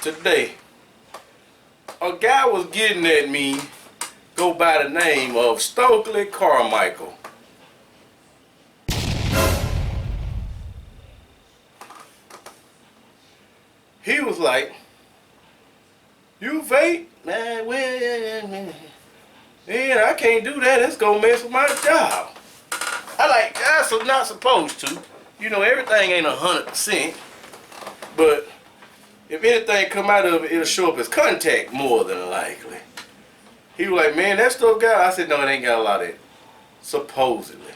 today. A guy was getting at me, go by the name of Stokely Carmichael. He was like, "You vape? Man, man, I can't do that. It's gonna mess with my job." I like, guys are not supposed to. You know, everything ain't 100%. But if anything come out of it, it'll show up as contact more than likely. He was like, "Man, that stuff got," I said, "No, it ain't got a lot of it. Supposedly."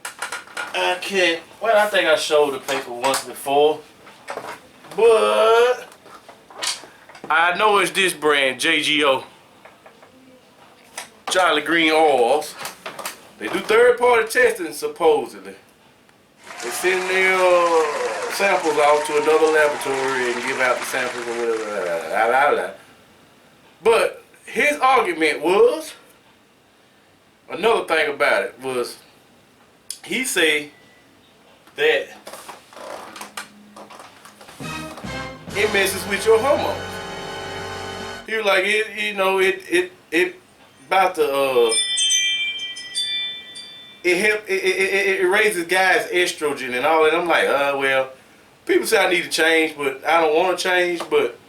I can't, well, I think I showed the paper once before. But I know it's this brand, JGO. Jolly Green Oils. They do third-party testing, supposedly. They send their samples out to another laboratory and give out the samples or whatever. But his argument was, another thing about it was, he said that it messes with your hormones. He was like, it about to it raises guys' estrogen and all that. I'm like, well, people say I need to change, but I don't want to change. But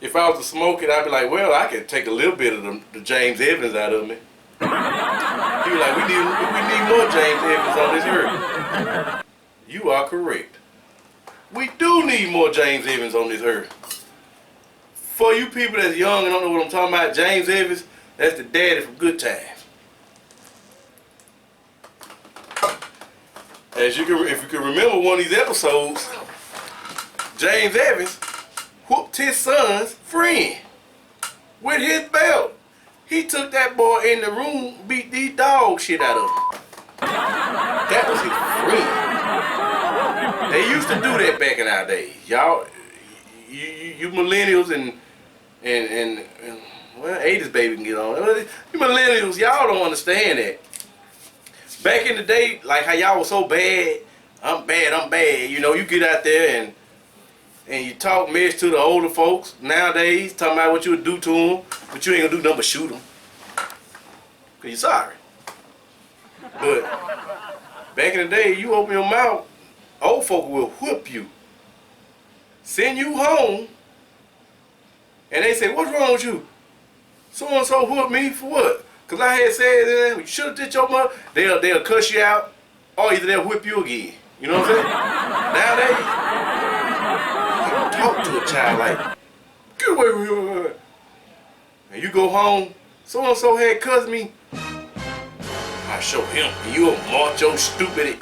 if I was to smoke it, I'd be like, well, I could take a little bit of the James Evans out of me. He was like, we need more James Evans on this earth. You are correct. We do need more James Evans on this earth. For you people that's young and don't know what I'm talking about, James Evans, that's the daddy from Good Times. If you can remember one of these episodes, James Evans whooped his son's friend with his belt. He took that boy in the room, beat the dog shit out of him. That was his friend. They used to do that back in our day. Y'all, you millennials and well, 80s baby can get on. You millennials, y'all don't understand that. Back in the day, like how y'all was so bad, I'm bad. You know, you get out there and you talk mess to the older folks nowadays, talking about what you would do to them, but you ain't gonna do nothing but shoot them. Cause you're sorry. But back in the day, you open your mouth, old folk will whip you, send you home, and they say, "What's wrong with you? So and so whooped me for what? Cause I had said you should have did your mother." They'll cuss you out, or either they'll whip you again. You know what I'm saying? Nowadays, you don't talk to a child like, "Get away from here." And you go home, so and so had cussed me. I show him, and you'll march your stupid.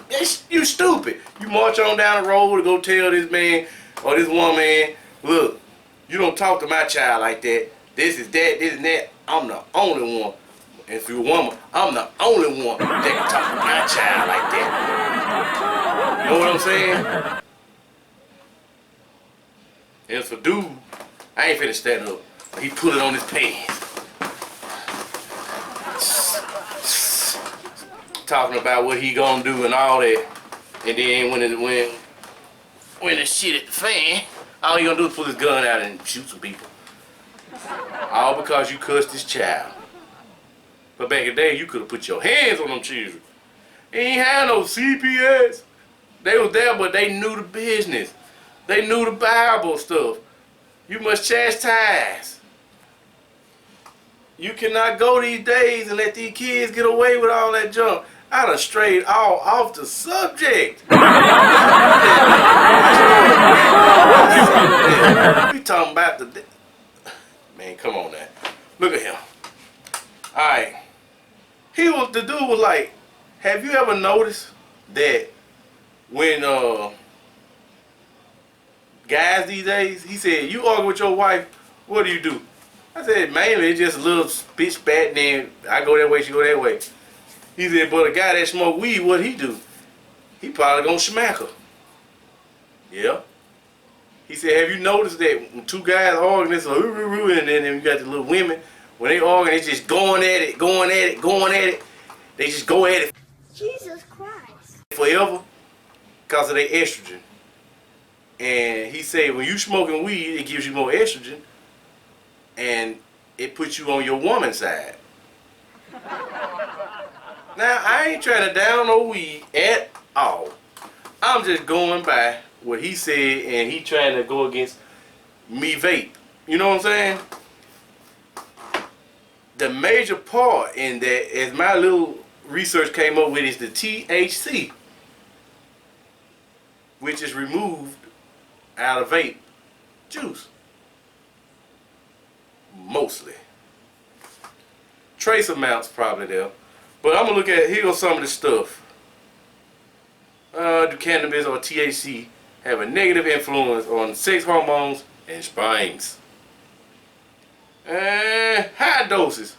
You stupid. You march on down the road to go tell this man or this woman, "Look, you don't talk to my child like that. This is that, this and that. I'm the only one. And if you're a woman, I'm the only one that can talk to my child like that." You know what I'm saying? And for dude, I ain't finna stand up. He put it on his pants. Talking about what he gonna do and all that. And then when the shit at the fan, all he gonna do is pull his gun out and shoot some people. All because you cussed this child. But back in the day, you could have put your hands on them children. They ain't had no CPS. They was there, but they knew the business. They knew the Bible stuff. You must chastise. You cannot go these days and let these kids get away with all that junk. I done strayed all off the subject. We talking about the... Man, come on now. Look at him. Alright. The dude was like, have you ever noticed that when guys these days, he said, you argue with your wife, what do? I said, mainly it's just a little bitch spat and then I go that way, she go that way. He said, but a guy that smoke weed, what he do? He probably gonna smack her. Yeah. He said, have you noticed that when two guys arguing, it's a and then you got the little women, when they arguing, they just going at it. They just go at it. Jesus Christ. Forever, because of their estrogen. And he said when you smoking weed, it gives you more estrogen, and it puts you on your woman side. Now, I ain't trying to down no weed at all. I'm just going by what he said, and he trying to go against me vape. You know what I'm saying? The major part in that, as my little research came up with, is the THC, which is removed out of vape juice. Mostly. Trace amounts probably there. But I'm going to look at, here goes some of the stuff. Do cannabis or THC have a negative influence on sex hormones and sperms? High doses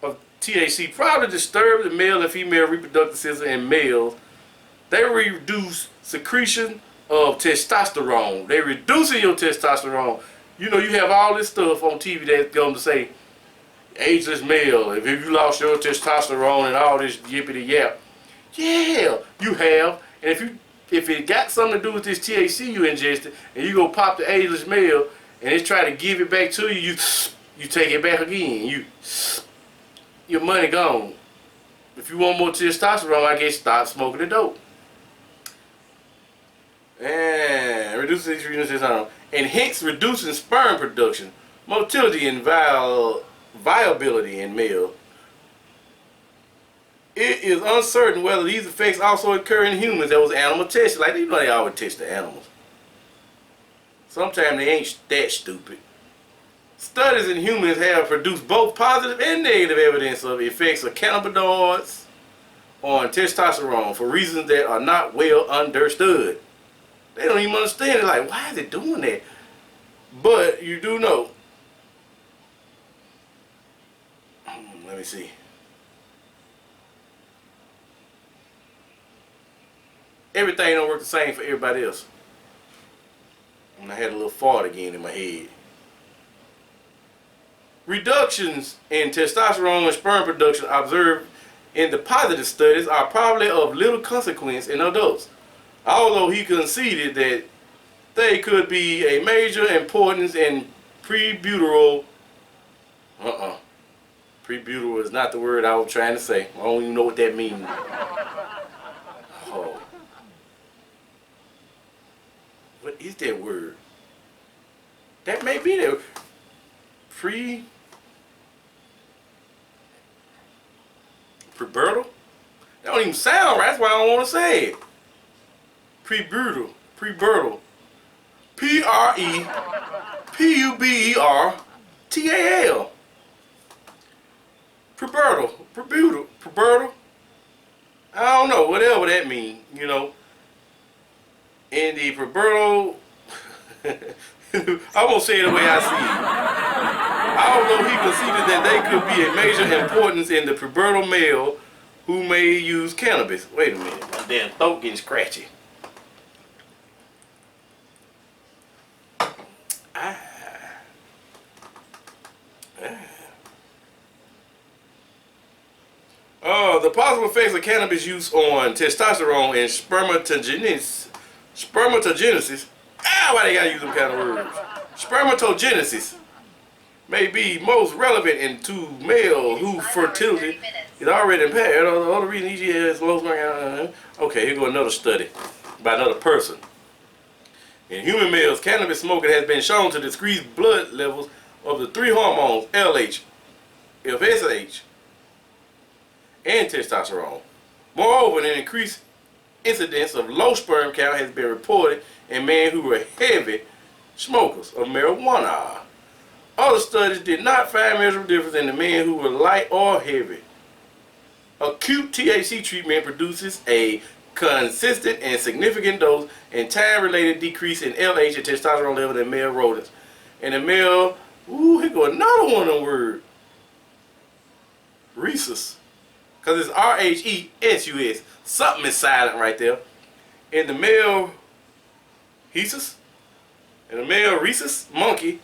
of THC probably disturb the male and female reproductive system in males. They reduce secretion of testosterone. They reducing your testosterone. You know, you have all this stuff on TV that's going to say, ageless male, if you lost your testosterone and all this yippity yap. Yeah, you have. And if it got something to do with this THC you ingested, and you go pop the ageless male, and it's trying to give it back to you, you take it back again. Your money gone. If you want more testosterone, I guess stop smoking the dope. And reducing these testosterone, and hence reducing sperm production, motility, and viability in male. It is uncertain whether these effects also occur in humans. There was animal testing. Like, you know, they always test the animals. Sometimes they ain't that stupid. Studies in humans have produced both positive and negative evidence of effects of cannabinoids on testosterone for reasons that are not well understood. They don't even understand it. Like, why is it doing that? But you do know. Let me see. Everything don't work the same for everybody else. And I had a little fart again in my head. Reductions in testosterone and sperm production observed in the positive studies are probably of little consequence in adults, although he conceded that they could be a major importance in prebutyral. Prebutyral is not the word I was trying to say. I don't even know what that means. Oh. What is that word? That may be the prebutyral? That don't even sound right. That's why I don't want to say it. Prebutyral. Prebubertal. Prebutyral. I don't know, whatever that means, you know. In the prebutyral, I'm gonna say it the way I see it. Although he conceded that they could be a major importance in the prebutyral male who may use cannabis. Wait a minute, my damn throat getting scratchy. The possible effects of cannabis use on testosterone and spermatogenesis. Why they gotta use them kind of words? Spermatogenesis may be most relevant in to male whose fertility is already impaired. The other reason each year is low. Okay, here go another study by another person. In human males, cannabis smoking has been shown to decrease blood levels of the three hormones LH, FSH, and testosterone. Moreover, an increased incidence of low sperm count has been reported in men who were heavy smokers of marijuana. Other studies did not find measurable difference in the men who were light or heavy. Acute THC treatment produces a consistent and significant dose and time-related decrease in LH and testosterone levels in male rodents. And the male, here go another one of them words. Rhesus. Because it's RHESUS. Something is silent right there. In the male rhesus, monkey,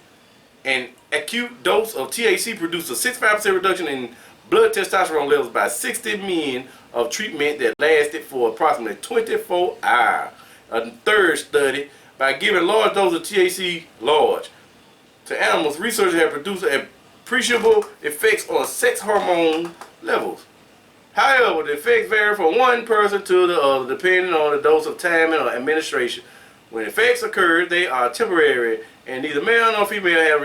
an acute dose of THC produced a 65% reduction in blood testosterone levels by 60 men of treatment that lasted for approximately 24 hours. A third study by giving large doses of THC to animals, researchers have produced appreciable effects on sex hormone levels. However, the effects vary from one person to the other depending on the dose of time and administration. When effects occur, they are temporary, and neither male nor female have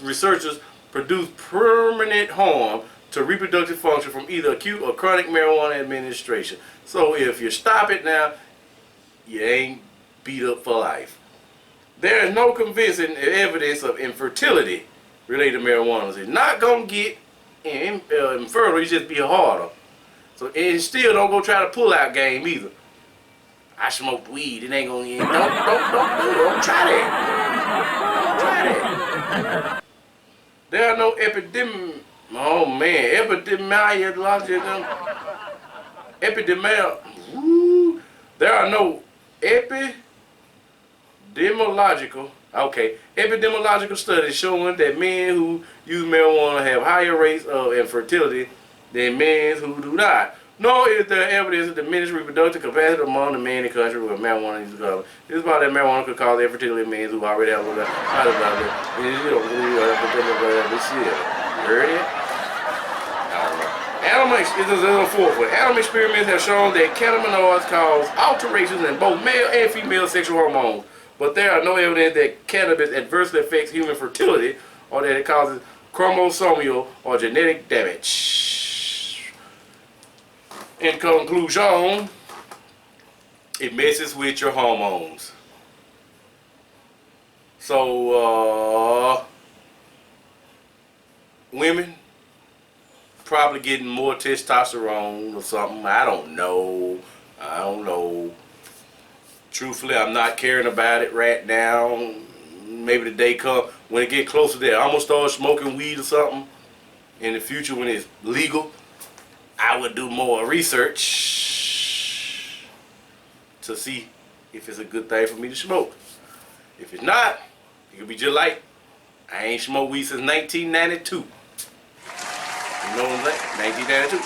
researchers produced permanent harm to reproductive function from either acute or chronic marijuana administration. So if you stop it now, you ain't beat up for life. There is no convincing evidence of infertility related to marijuana. It's not going to get infertile, you just be harder. So, and still don't go try to pull out game either. I smoked weed, it ain't gonna end. Don't try that. Don't try that. There are no there are no epidemiological studies showing that men who use marijuana have higher rates of infertility than men who do not. Nor is there evidence of diminished reproductive capacity among the men in the country where marijuana use cover. This is about that marijuana could cause infertility in men who already have a little heard it? Animal experiments have shown that cannabinoids cause alterations in both male and female sexual hormones, but there are no evidence that cannabis adversely affects human fertility or that it causes chromosomal or genetic damage. In conclusion, it messes with your hormones. So, women probably getting more testosterone or something. I don't know. Truthfully, I'm not caring about it right now. Maybe the day come when it get closer there. I'm gonna start smoking weed or something in the future when it's legal. I would do more research to see if it's a good thing for me to smoke. If it's not, it could be just like I ain't smoked weed since 1992. You know what I'm saying? 1992.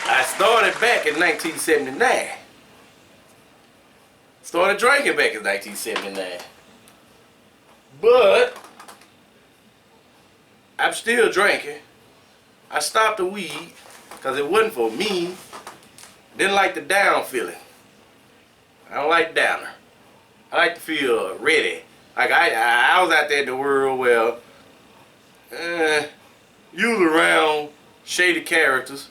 I started back in 1979. Started drinking back in 1979. But I'm still drinking. I stopped the weed because it wasn't for me. Didn't like the down feeling. I don't like downer. I like to feel ready. Like I was out there in the world where you was around shady characters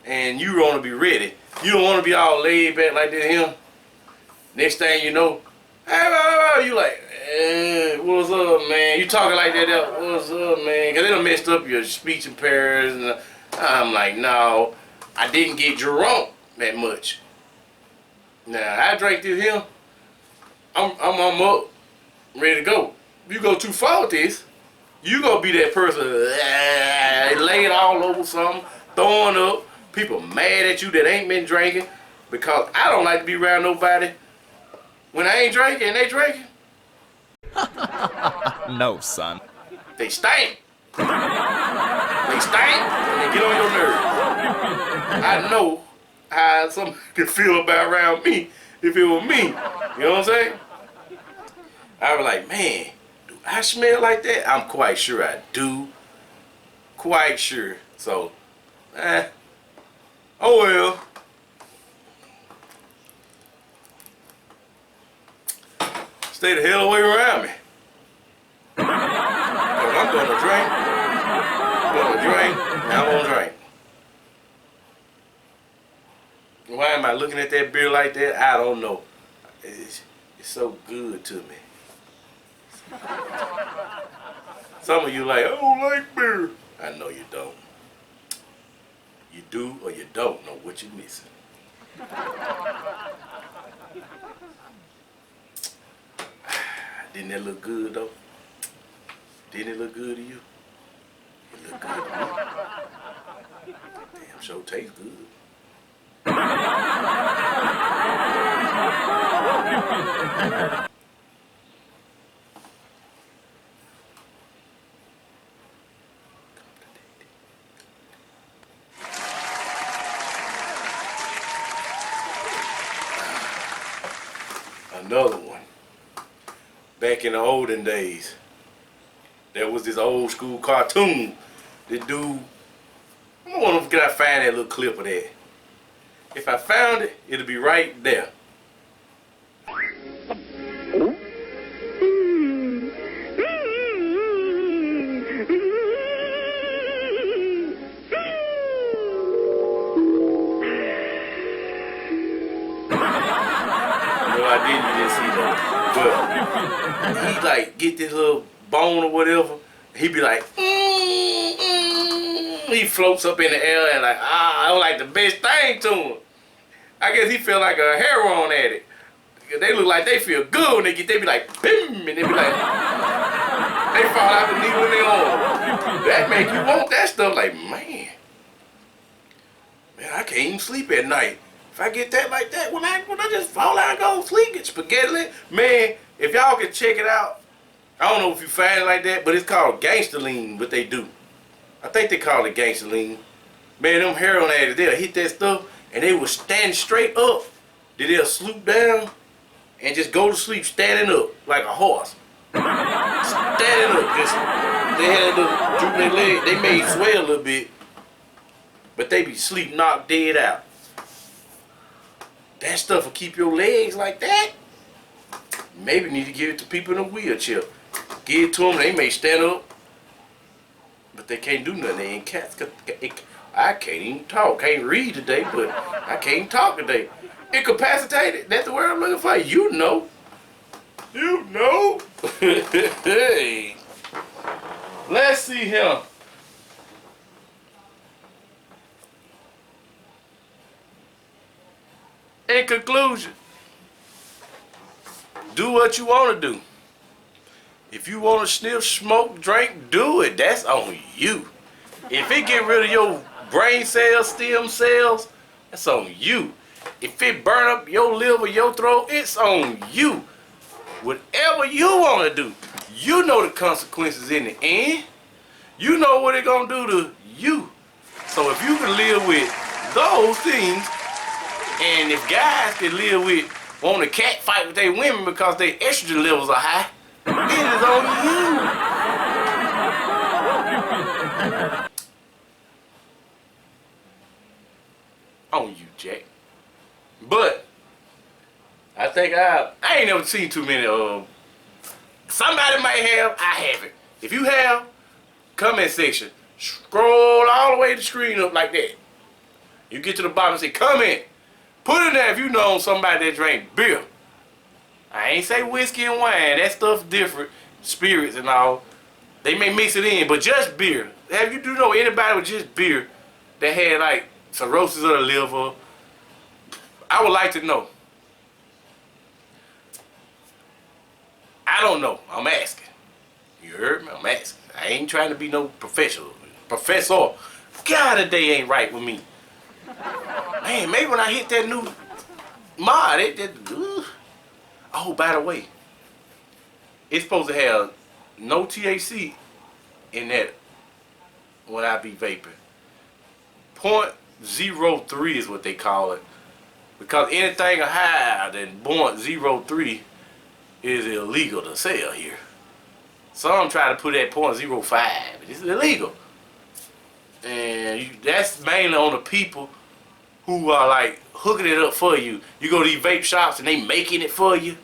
and you want to be ready. You don't want to be all laid back like this here. Next thing you know, you like, what's up, man? You talking like that, what's up, man? Because they done messed up your speech impairs. And I'm like, no, I didn't get drunk that much. Now, I drank this here, I'm up, ready to go. If you go too far with this, you gonna be that person laying all over something, throwing up, people mad at you that ain't been drinking, because I don't like to be around nobody when I ain't drinking and they drinking. No, son. They stink. They stink and they get on your nerves. I know how somebody could feel about around me if it was me. You know what I'm saying? I was like, man, do I smell like that? I'm quite sure I do. Quite sure. So, oh well. Stay the hell away around me. Cause I'm gonna drink. I'm gonna drink. Why am I looking at that beer like that? I don't know. It's so good to me. Some of you like, I don't like beer. I know you don't. You do or you don't know what you're missing. Didn't that look good though? Didn't it look good to you? It looked good to me. Damn sure tastes good. another one. Back in the olden days, there was this old school cartoon. The dude, I wonder if I find that little clip of that. If I found it, it'll be right there. You didn't see that. But he like get this little bone or whatever. He be like, he floats up in the air and like, I don't like the best thing to him. I guess he feel like a heroin addict. They look like they feel good when they get, they be like, bim, and they be like, they fall out the needle in their arm. That make you want that stuff like, man, I can't even sleep at night. If I get that like that, when I just fall out and go to sleep, get spaghetti, man, if y'all can check it out, I don't know if you find it like that, but it's called gangster lean, what they do. I think they call it gangster lean. Man, them heroin addicts, they'll hit that stuff, and they will stand straight up. Then they'll sloop down and just go to sleep standing up like a horse. Standing up, just, they had to droop their leg. They may sway a little bit, but they be sleep knocked dead out. That stuff will keep your legs like that. Maybe need to give it to people in a wheelchair. Give it to them, they may stand up, but they can't do nothing. They ain't cats. I can't even talk. Can't read today, but I can't talk today. Incapacitated. That's the word I'm looking for. You know. You know. Hey. Let's see him. In conclusion, do what you want to do. If you want to sniff, smoke, drink, do it. That's on you. If it get rid of your brain cells, stem cells, that's on you. If it burn up your liver, your throat, it's on you. Whatever you want to do, you know the consequences in the end. You know what it's going to do to you. So if you can live with those things, and if guys can live with wanting to cat fight with their women because their estrogen levels are high, it is on you. On you, Jack. But I think I ain't never seen too many somebody might have, I haven't. If you have, comment section. Scroll all the way to the screen up like that. You get to the bottom and say comment. Put in there if you know somebody that drank beer. I ain't say whiskey and wine. That stuff's different. Spirits and all. They may mix it in, but just beer. Have you do know anybody with just beer that had like cirrhosis of the liver? I would like to know. I don't know. I'm asking. You heard me? I'm asking. I ain't trying to be no professional. Professor. God, the day ain't right with me. Man, maybe when I hit that new mod, oh, by the way, it's supposed to have no THC in that when I be vaping. 0.03 is what they call it. Because anything higher than 0.03 is illegal to sell here. Some try to put that 0.05. It's illegal. And that's mainly on the people who are like hooking it up for you. You go to these vape shops and they making it for you.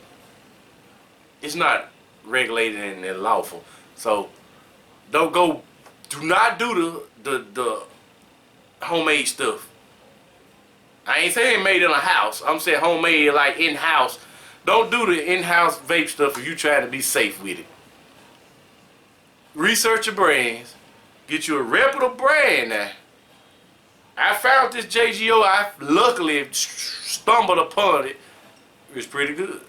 It's not regulated and lawful. So do not do the homemade stuff. I ain't saying made in a house. I'm saying homemade like in-house. Don't do the in-house vape stuff if you trying to be safe with it. Research your brands. Get you a reputable brand now. I found this JGO. I luckily stumbled upon it. It's pretty good.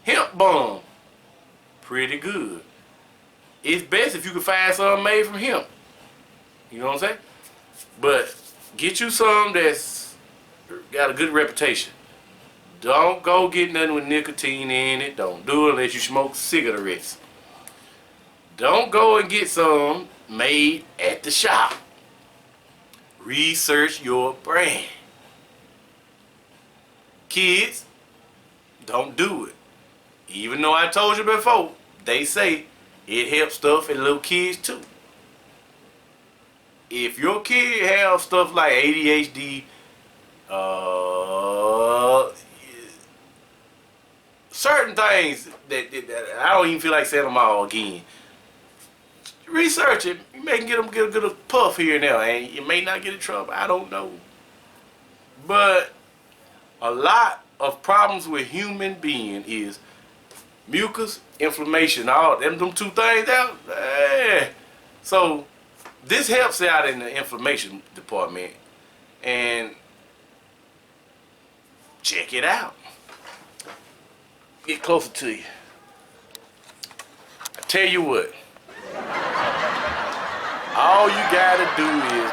Hemp Bomb. Pretty good. It's best if you can find something made from hemp. You know what I'm saying? But get you some that's got a good reputation. Don't go get nothing with nicotine in it. Don't do it unless you smoke cigarettes. Don't go and get some made at the shop. Research your brand. Kids, don't do it. Even though I told you before, they say it helps stuff in little kids too. If your kid have stuff like ADHD, certain things that I don't even feel like saying them all again. Research it. You may get them get a puff here and there, and you may not get in trouble. I don't know. But a lot of problems with human being is mucus, inflammation, all them two things out. So this helps out in the inflammation department, and check it out. Get closer to you. I tell you what, all you gotta do is